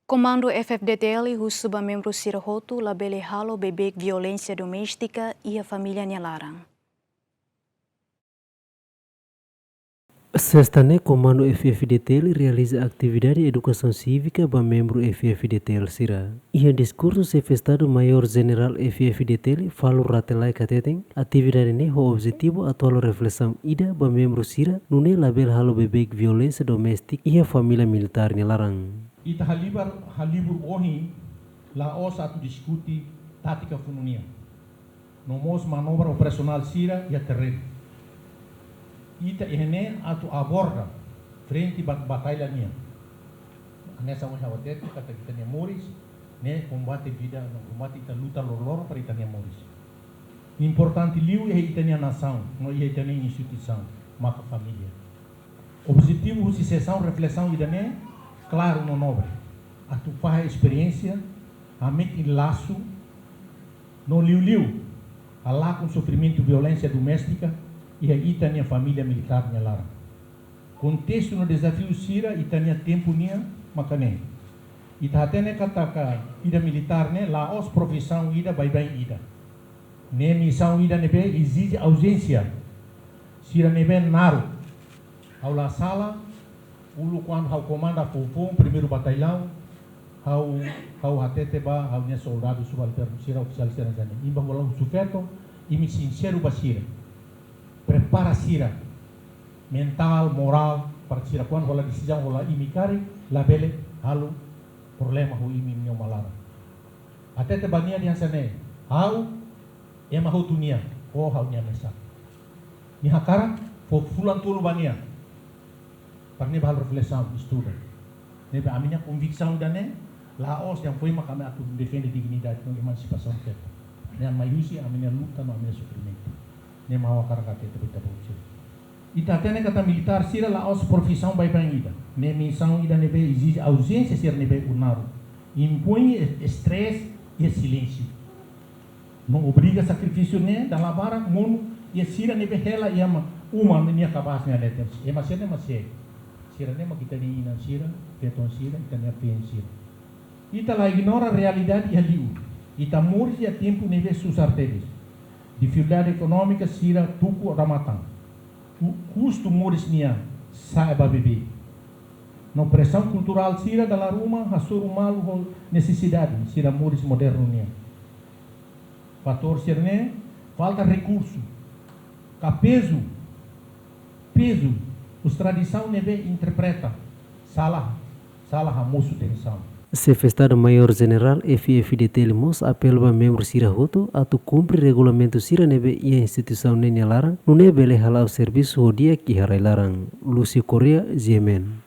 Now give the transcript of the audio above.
Comando FFDTL husuba membro Sirahotu labele halo bebek violência doméstica e a família Nhalarang. Sexta-ne, Comando FFDTL realiza atividade educação cívica para membro FFDTL Sira. E em discurso Estado-Maior General FFDTL falou ratelai kateteng, atividade ne o objetivo atual reflexão ida para membro Sira, nune label halo bebek violência doméstica e a família militar Nhalarang. Ita halibur ohi la os atu diskuti tática fununia. Nomos manobra operasional Sira e a terreno. Ita ihene atu aborda frente batalha nia. Nessa uma jawatet kata kita nia Moris ne combate vida no combate ita luta lor para ita nia Moris. Importante liu é ita nia nação, não é ita nia instituição, maka família. Objetivo de sessão reflexão ida ne claro no nobre. A tu faz a experiência, a mente laço, no liu, a lá com sofrimento e violência doméstica e a itania família militar Nhalarang. Contexto no desafio Sira, itania tempo nia macané. Ita atene kataka ida militar ne lá os profissão ida bem ida. Ne missão ida nebe exige ausência. Sira nebe naro. Aula sala ulu quando hau comanda fofom primeiro batalhão hau hatete ba hau nia soldado subalterno Sira oficial Sira jane imba walau sufeto imi sincero basira prepara Sira mental moral para Sira quando rola decisão rola imi kari labele halu problema hu imi nyo malara atete bania dia sane hau ema hu dunia oh hau nia mesa ni hakara fo fulan tulu bania Parne bahal reflexão, estuda. Nebe a minha convicção da né, Laos yang foi makame aku defende dignidade com emancipação teta. Ne maiusi a minha luta no meu sofrimento. Ne mau karakate tebita bauchi. Ita tene kata militar Sira Laos profissão bai ida. Ne missão ida nebe exige ausência Sira nebe unaru. Impõe estresse e silêncio. Não obriga sacrifício ne da labara mono e Sira nebe hela e uma minha capaz ne letem. E mas Sira nema kita ni inan Sira, peton Sira, kita ni apen Sira. Ita la ignora a realidade e a liu. Ita morre a tempo neve sus arterias. Dificuldade econômica Sira tuku ramatang. Custo mores nia saiba beber. No pressão cultural Sira da laruma hasuru malu necessidade Sira mores moderno nia. Fator Sira ne falta recurso. Peso os tradição neve interpreta salah hamusu tensão. Estado-Maior General FFDTL mos apel para membro Sirahotu atu cumpre regulamento Sira nebe e a instituição Nhalarang nune bele halau serviço dia que harai larang. Lucy Korea, Yemen.